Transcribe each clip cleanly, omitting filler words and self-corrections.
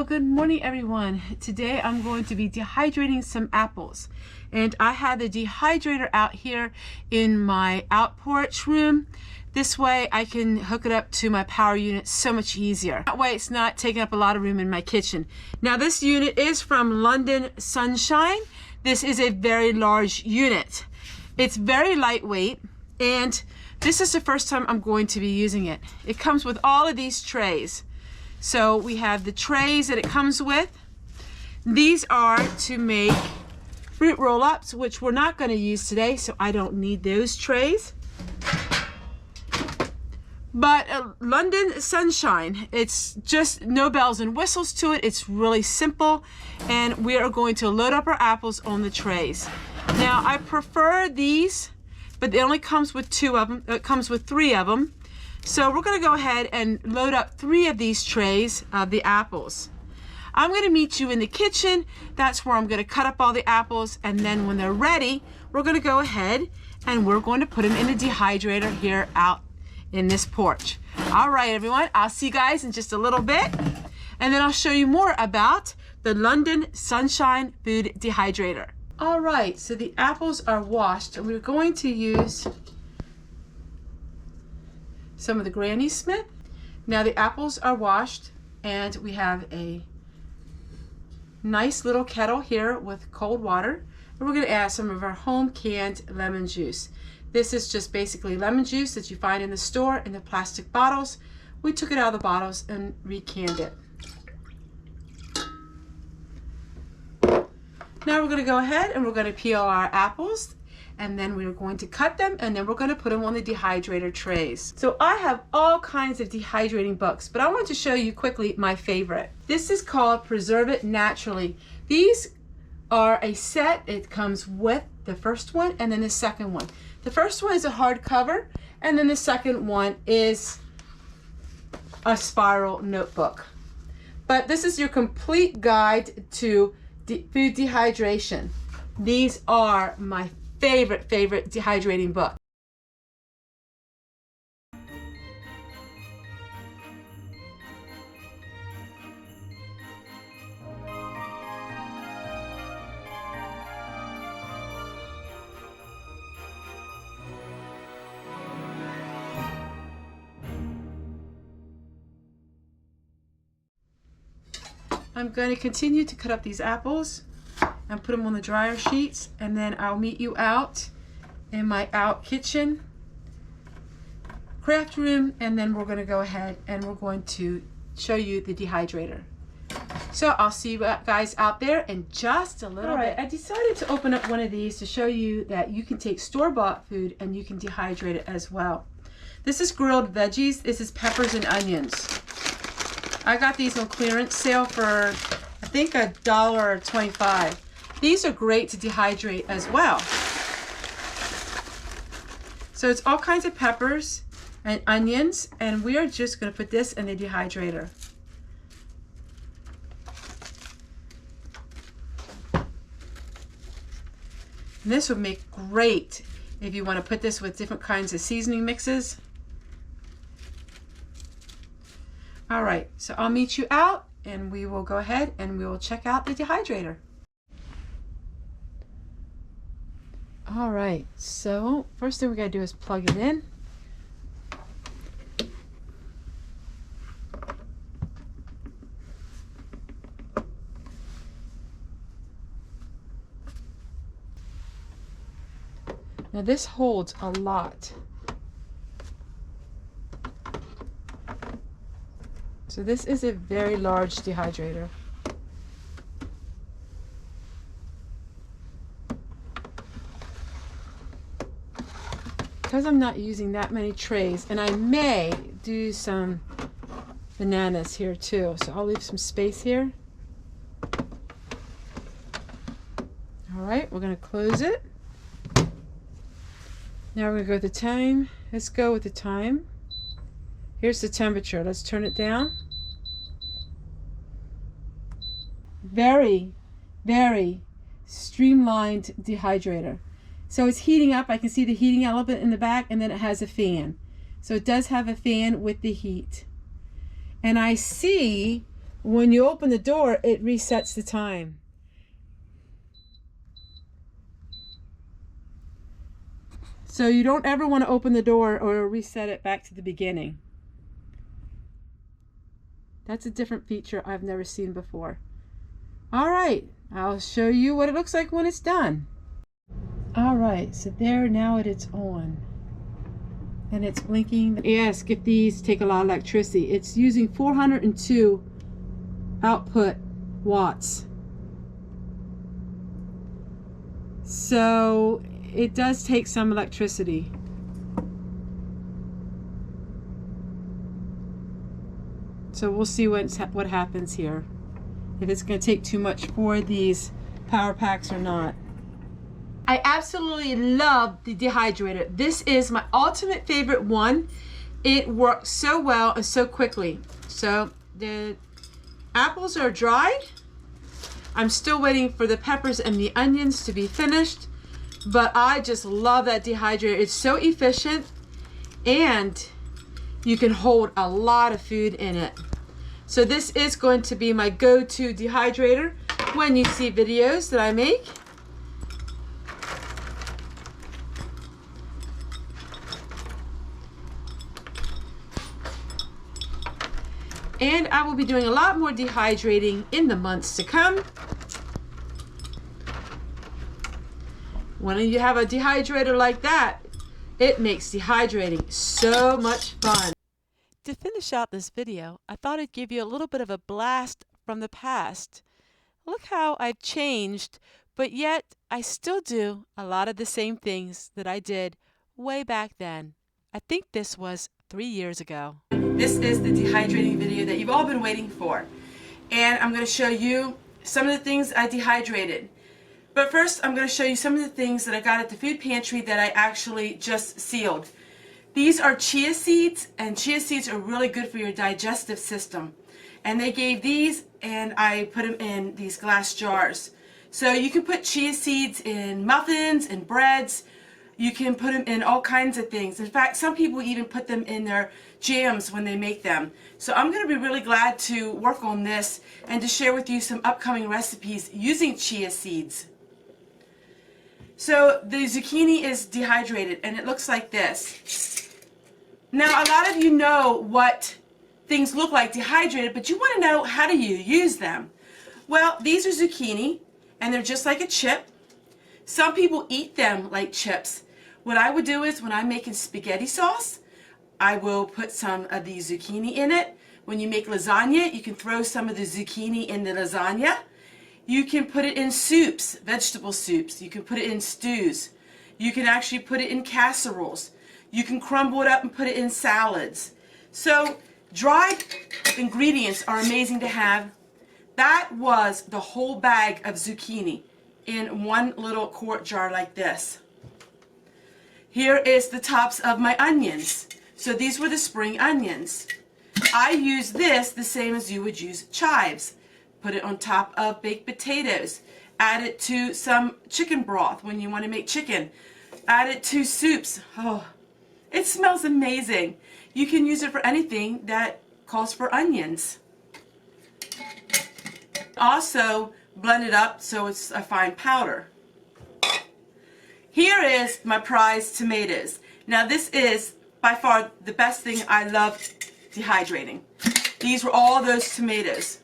Well, good morning everyone. Today I'm going to be dehydrating some apples, and I have the dehydrator out here in my out porch room. This way I can hook it up to my power unit so much easier. That way it's not taking up a lot of room in my kitchen. Now this unit is from London Sunshine. This is a very large unit. It's very lightweight, and this is the first time I'm going to be using it. It comes with all of these trays. So we have the trays that it comes with. These are to make fruit roll-ups, which we're not going to use today, so I don't need those trays. But London Sunshine, it's just no bells and whistles to it. It's really simple, and we are going to load up our apples on the trays. Now I prefer these, but it only comes with two of them. It comes with three of them. So we're going to go ahead and load up 3 of these trays of the apples. I'm going to meet you in the kitchen. That's where I'm going to cut up all the apples, and then when they're ready, we're going to go ahead and we're going to put them in the dehydrator here out in this porch. All right, everyone, I'll see you guys in just a little bit, and then I'll show you more about the London Sunshine Food Dehydrator. All right, so the apples are washed, and we're going to use some of the Granny Smith. Now the apples are washed, and we have a nice little kettle here with cold water, and we're going to add some of our home canned lemon juice. This is just basically lemon juice that you find in the store in the plastic bottles. We took it out of the bottles and recanned it. Now we're going to go ahead and we're going to peel our apples, and then we're going to cut them, and then we're going to put them on the dehydrator trays. So I have all kinds of dehydrating books, but I want to show you quickly my favorite. This is called Preserve It Naturally. These are a set. It comes with the first one and then the second one. The first one is a hardcover, and then the second one is a spiral notebook. But this is your complete guide to food dehydration. These are my favorite dehydrating book. I'm going to continue to cut up these apples and put them on the dryer sheets, and then I'll meet you out in my out kitchen craft room, and then we're going to go ahead and we're going to show you the dehydrator. So I'll see you guys out there in just a little bit. I decided to open up one of these to show you that you can take store-bought food and you can dehydrate it as well. This is grilled veggies. This is peppers and onions. I got these on clearance sale for I think $1.25. These are great to dehydrate as well. So it's all kinds of peppers and onions, and we are just going to put this in the dehydrator. And this would make great if you want to put this with different kinds of seasoning mixes. All right, so I'll meet you out, and we will go ahead and we will check out the dehydrator. All right, so first thing we gotta do is plug it in. Now this holds a lot. So this is a very large dehydrator. Because I'm not using that many trays, and I may do some bananas here too, so I'll leave some space here. All right, we're going to close it. Now we're going to go with the time. Let's go with the time. Here's the temperature. Let's turn it down. Very streamlined dehydrator. So it's heating up. I can see the heating element in the back, and then it has a fan. So it does have a fan with the heat. And I see when you open the door, it resets the time. So you don't ever want to open the door or reset it back to the beginning. That's a different feature I've never seen before. All right, I'll show you what it looks like when it's done. All right, so there, now it's on. And it's blinking. Yes, if these take a lot of electricity. It's using 402 output watts. So it does take some electricity. So we'll see what happens here. If it's going to take too much for these power packs or not. I absolutely love the dehydrator. This is my ultimate favorite one. It works so well and so quickly. So the apples are dried. I'm still waiting for the peppers and the onions to be finished, but I just love that dehydrator. It's so efficient and you can hold a lot of food in it. So this is going to be my go-to dehydrator when you see videos that I make. And I will be doing a lot more dehydrating in the months to come. When you have a dehydrator like that, it makes dehydrating so much fun. To finish out this video, I thought I'd give you a little bit of a blast from the past. Look how I've changed, but yet I still do a lot of the same things that I did way back then. I think this was 3 years ago. This is the dehydrating video that you've all been waiting for. And I'm going to show you some of the things I dehydrated. But first, I'm going to show you some of the things that I got at the food pantry that I actually just sealed. These are chia seeds, and chia seeds are really good for your digestive system. And they gave these, and I put them in these glass jars. So you can put chia seeds in muffins and breads. You can put them in all kinds of things. In fact, some people even put them in their jams when they make them. So I'm going to be really glad to work on this and to share with you some upcoming recipes using chia seeds. So the zucchini is dehydrated and it looks like this. Now a lot of you know what things look like dehydrated, but you want to know, how do you use them? Well, these are zucchini and they're just like a chip. Some people eat them like chips. What I would do is, when I'm making spaghetti sauce, I will put some of the zucchini in it. When you make lasagna, you can throw some of the zucchini in the lasagna. You can put it in soups, vegetable soups. You can put it in stews. You can actually put it in casseroles. You can crumble it up and put it in salads. So dried ingredients are amazing to have. That was the whole bag of zucchini in one little quart jar like this. Here is the tops of my onions. So these were the spring onions. I use this the same as you would use chives. Put it on top of baked potatoes. Add it to some chicken broth when you want to make chicken. Add it to soups. Oh, it smells amazing. You can use it for anything that calls for onions. Also blend it up so it's a fine powder. Here is my prized tomatoes. Now this is by far the best thing I love dehydrating. These were all those tomatoes.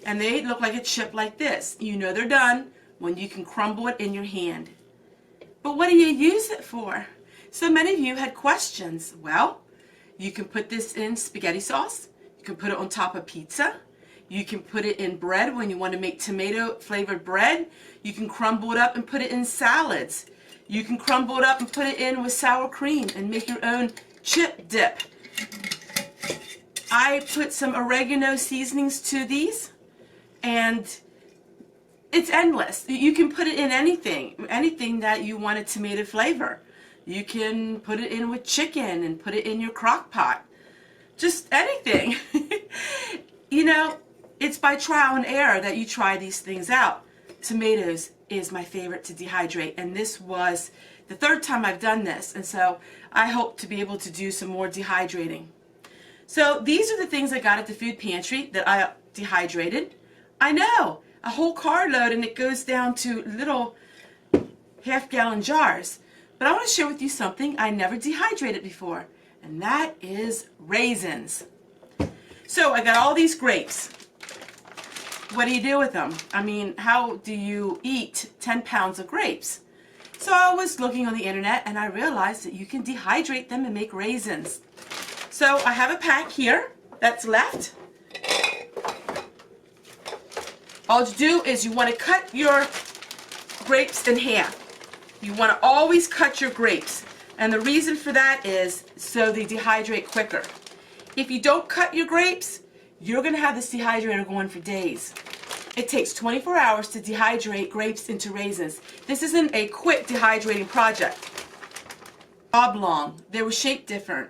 And they look like a chip like this. You know they're done when you can crumble it in your hand. But what do you use it for? So many of you had questions. Well, you can put this in spaghetti sauce. You can put it on top of pizza. You can put it in bread when you want to make tomato flavored bread. You can crumble it up and put it in salads. You can crumble it up and put it in with sour cream and make your own chip dip. I put some oregano seasonings to these, and it's endless. You can put it in anything that you want a tomato flavor. You can put it in with chicken and put it in your crock pot. Just anything. You know, it's by trial and error that you try these things out. Tomatoes is my favorite to dehydrate, and this was the third time I've done this, and so I hope to be able to do some more dehydrating. So these are the things I got at the food pantry that I dehydrated. I know, a whole carload, and it goes down to little half-gallon jars. But I want to share with you something I never dehydrated before, and that is raisins. So I got all these grapes. What do you do with them? I mean, how do you eat 10 pounds of grapes? So I was looking on the internet and I realized that you can dehydrate them and make raisins. So I have a pack here that's left. All you do is you want to cut your grapes in half. You want to always cut your grapes. And the reason for that is so they dehydrate quicker. If you don't cut your grapes, you're going to have this dehydrator going for days. It takes 24 hours to dehydrate grapes into raisins. This isn't a quick dehydrating project. Oblong. They were shaped different,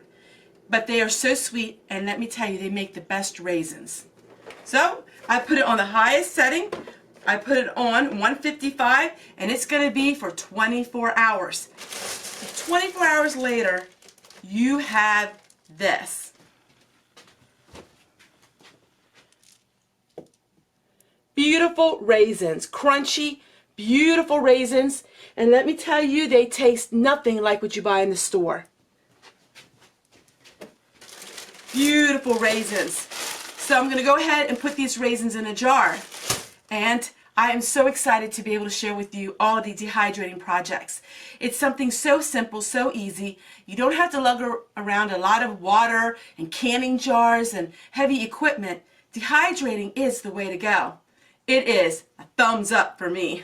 but they are so sweet, and let me tell you, they make the best raisins. So I put it on the highest setting. I put it on 155, and it's going to be for 24 hours. 24 hours later, you have this. Beautiful raisins, crunchy, beautiful raisins, and let me tell you, they taste nothing like what you buy in the store. Beautiful raisins. So I'm going to go ahead and put these raisins in a jar, and I am so excited to be able to share with you all of the dehydrating projects. It's something so simple, so easy. You don't have to lug around a lot of water and canning jars and heavy equipment. Dehydrating is the way to go. It is a thumbs up for me.